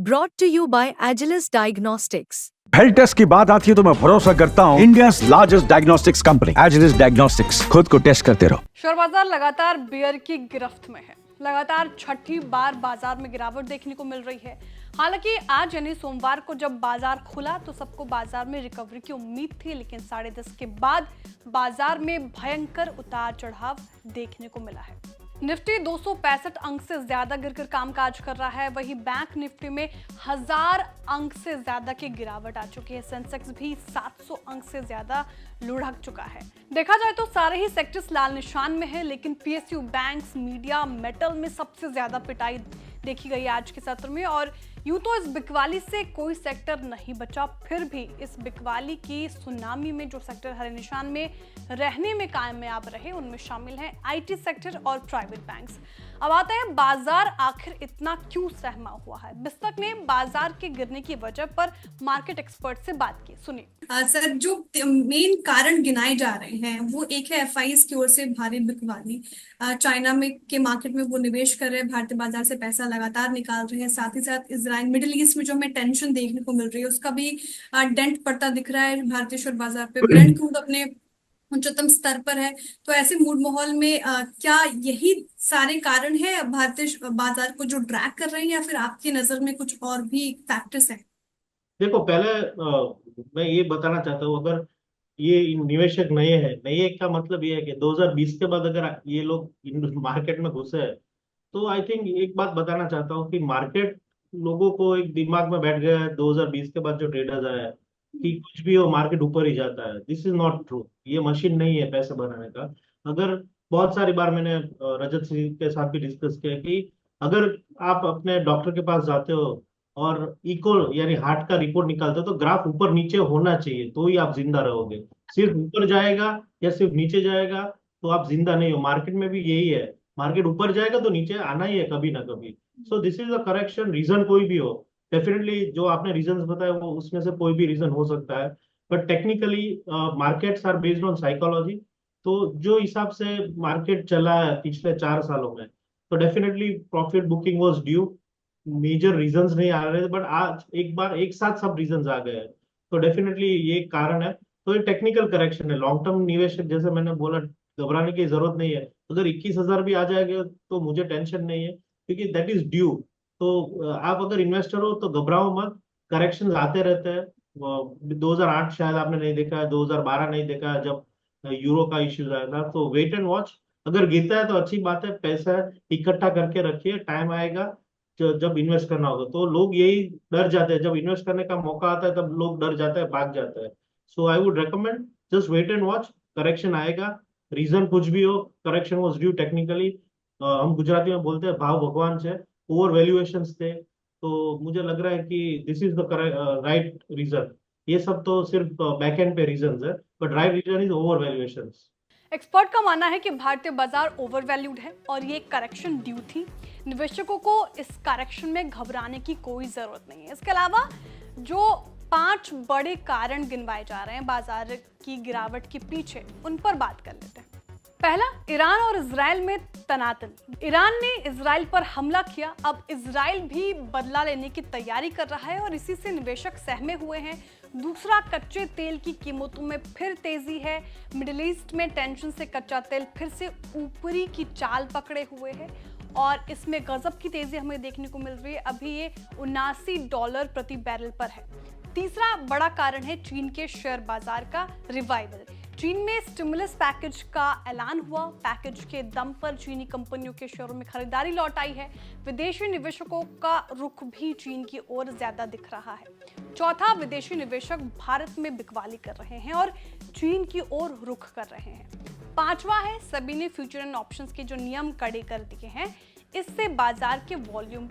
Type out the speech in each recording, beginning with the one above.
Brought to you by Agilus Diagnostics. Health test की बात आती है तो मैं भरोसा करता हूँ India largest diagnostics company Agilus diagnostics. खुद को टेस्ट करते रहो। शेयर बाजार लगातार बियर की गिरफ्त में है। लगातार छठी बार बाजार में गिरावट देखने को मिल रही है। हालांकि आज यानी सोमवार को जब बाजार खुला तो सबको बाजार में रिकवरी की उम्मीद थी, लेकिन 10:30 के बाद बाजार में भयंकर उतार चढ़ाव देखने को मिला है। निफ्टी 265 अंक से ज्यादा गिरकर कामकाज कर रहा है। वहीं बैंक निफ्टी में 1000 अंक से ज्यादा की गिरावट आ चुकी है। सेंसेक्स भी 700 अंक से ज्यादा लुढ़क चुका है। देखा जाए तो सारे ही सेक्टर्स लाल निशान में है, लेकिन पीएसयू, बैंक्स, मीडिया, मेटल में सबसे ज्यादा पिटाई देखी गई आज के सत्र में। और यूं तो इस बिकवाली से कोई सेक्टर नहीं बचा, फिर भी इस बिकवाली की सुनामी में जो सेक्टर हरे निशान में रहने में कामयाब रहे उनमें शामिल हैं आईटी सेक्टर और प्राइवेट बैंक्स। अब आता है बाजार आखिर इतना क्यों सहमा हुआ है। बिस्तक ने बाजार के गिरने की वजह पर मार्केट एक्सपर्ट से बात की, सुनिए। सर, जो मेन कारण गिनाए जा रहे हैं वो एक है एफआईज की ओर से भारी बिकवाली। चाइना में के मार्केट में वो निवेश कर रहे हैं, भारतीय बाजार से पैसा लगातार निकाल रहे हैं। साथ ही साथ इजराइल, मिडिल ईस्ट में जो हमें टेंशन देखने को मिल रही है उसका भी डेंट पड़ता दिख रहा है भारतीय शेयर बाजार पे। ब्रेंट क्रूड अपने उच्चतम स्तर पर है। तो ऐसे मूड माहौल में क्या यही सारे कारण है भारतीय बाजार को जो ड्रैग कर रहे हैं, या फिर आपकी नजर में कुछ और भी फैक्टर्स हैं? देखो, पहले मैं ये बताना चाहता हूँ, अगर ये निवेशक नए हैं, नए का मतलब ये है कि 2020 के बाद अगर ये लोग मार्केट में घुसे हैं, तो आई थिंक एक बात बताना चाहता हूँ कि मार्केट लोगों को एक दिमाग में बैठ गया है 2020 के बाद जो ट्रेडर्स आया है कि कुछ भी हो मार्केट ऊपर ही जाता है। This is not true. ये मशीन नहीं है पैसे बनाने का। अगर बहुत सारी बार मैंने रजत सिंह के साथ भी डिस्कस किया कि अगर आप अपने डॉक्टर के पास जाते हो और इको यानी हार्ट का रिपोर्ट निकालते हो तो ग्राफ ऊपर नीचे होना चाहिए, तो ही आप जिंदा रहोगे। सिर्फ ऊपर जाएगा या सिर्फ नीचे जाएगा तो आप जिंदा नहीं हो। मार्केट में भी यही है, मार्केट ऊपर जाएगा तो नीचे आना ही है कभी ना कभी। So this is a correction. Reason कोई भी हो, डेफिनेटली जो आपने रीजन बताए वो उसमें से कोई भी रीजन हो सकता है, but technically markets are based on psychology. तो जो हिसाब से मार्केट चला है पिछले 4 सालों में, तो definitely profit booking was due. Major reasons नहीं आ रहे थे, बट आज एक बार एक साथ सब रीजंस आ गए हैं, तो डेफिनेटली ये कारण है। तो ये टेक्निकल करेक्शन है। लॉन्ग टर्म निवेशक, जैसे मैंने बोला, घबराने की जरूरत नहीं है। अगर 21,000 भी आ जाएगा तो मुझे टेंशन नहीं है, क्योंकि दैट इज ड्यू। तो आप अगर इन्वेस्टर हो तो घबराओ मत, करेक्शन आते रहते हैं। 2008 शायद आपने नहीं देखा है, 2012 नहीं देखा है जब यूरो का इश्यूज आया था। तो वेट एंड वॉच। अगर गिरता है तो अच्छी बात है, पैसा इकट्ठा करके रखिए, टाइम आएगा जब इन्वेस्ट करना होगा। तो लोग यही डर जाते हैं, जब इन्वेस्ट करने का मौका आता है तब लोग डर जाते हैं, भाग जाते हैं। So I would recommend just wait and watch. Correction आएगा, रीजन कुछ भी हो, करेक्शन वाज ड्यू टेक्निकली। हम गुजराती में बोलते हैं भाव भगवान से, ओवर वैल्यूएशन थे। तो मुझे लग रहा है कि this is the right reason. ये सब तो सिर्फ बैक एंड पे रीजन है, but right reason is overvaluation. Expert का मानना है कि भारतीय बाजार ओवरवैल्यूड है और ये करेक्शन ड्यू थी। निवेशकों को इस करेक्शन में घबराने की कोई जरूरत नहीं है। इसके अलावा जो 5 बड़े कारण गिनवाए जा रहे हैं बाजार की गिरावट के पीछे, उन पर बात कर लेते हैं। पहला, ईरान और इजराइल में तनातनी। ईरान ने इजराइल पर हमला किया, अब इजराइल भी बदला लेने की तैयारी कर रहा है और इसी से निवेशक सहमे हुए हैं। दूसरा, कच्चे तेल की कीमतों में फिर तेजी है। मिडिल ईस्ट में टेंशन से कच्चा तेल फिर से ऊपरी की चाल पकड़े हुए है और इसमें गजब की तेजी हमें देखने को मिल रही है। अभी ये $79 प्रति बैरल पर है। तीसरा बड़ा कारण है चीन के शेयर बाजार का रिवाइवल। चीन में स्टिमुलस पैकेज का ऐलान हुआ। पैकेज के दम पर चीनी कंपनियों के शेयरों में खरीदारी लौट आई है। विदेशी निवेशकों का रुख भी चीन की ओर ज्यादा दिख रहा है। चौथा, विदेशी निवेशक भारत में बिकवाली कर रहे हैं और चीन की ओर रुख कर रहे हैं। पांचवा है, सभी ने फ्यूचर एंड ऑप्शंस के जो नियम कड़े कर दिए हैं, इससे बाजार के वॉल्यूम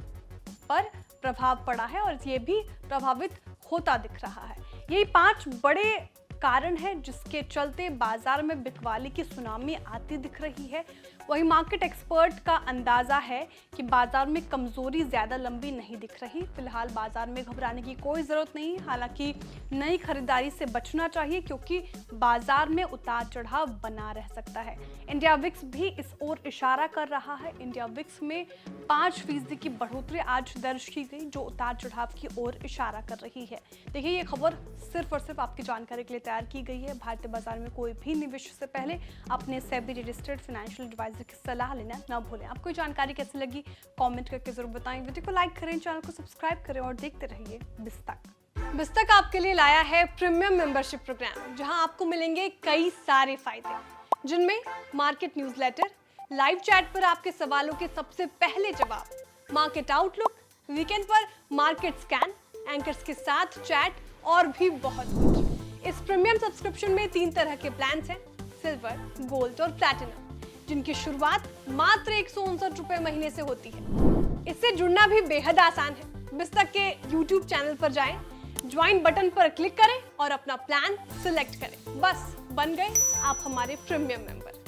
पर प्रभाव पड़ा है और ये भी प्रभावित होता दिख रहा है। यही 5 बड़े कारण है जिसके चलते बाजार में बिकवाली की सुनामी आती दिख रही है। वहीं मार्केट एक्सपर्ट का अंदाजा है कि बाजार में कमजोरी ज्यादा लंबी नहीं दिख रही। फिलहाल बाजार में घबराने की कोई जरूरत नहीं, हालांकि नई खरीदारी से बचना चाहिए क्योंकि बाजार में उतार चढ़ाव बना रह सकता है। इंडिया विक्स भी इस ओर इशारा कर रहा है। इंडिया विक्स में 5% की बढ़ोतरी आज दर्ज की गई, जो उतार चढ़ाव की ओर इशारा कर रही है। देखिए, ये खबर सिर्फ और सिर्फ आपकी जानकारी के लिए तैयार की गई है। भारतीय बाजार में कोई भी निवेश से पहले अपने सेबी रजिस्टर्ड फाइनेंशियल एडवाइजर की सलाह लेना न भूलें। आपको जानकारी कैसी लगी कमेंट करके जरूर बताएं। वीडियो को लाइक करें, चैनल को सब्सक्राइब करें और देखते रहिए बिस्तक। बिस्तक आपके लिए लाया है प्रीमियम मेंबरशिप प्रोग्राम, जहां आपको मिलेंगे कई सारे फायदे, जिनमें मार्केट न्यूज़लेटर, लाइव चैट पर आपके सवालों के सबसे पहले जवाब, मार्केट आउटलुक, वीकेंड पर मार्केट स्कैन, एंकर्स के साथ चैट और भी बहुत कुछ। इस प्रीमियम सब्सक्रिप्शन में 3 तरह के प्लान्स हैं, सिल्वर, गोल्ड और प्लैटिनम, जिनकी शुरुआत मात्र 159 रुपए महीने से होती है। इससे जुड़ना भी बेहद आसान है। बिस्तक के YouTube चैनल पर जाएं, ज्वाइन बटन पर क्लिक करें और अपना प्लान सिलेक्ट करें। बस बन गए आप हमारे प्रीमियम मेंबर।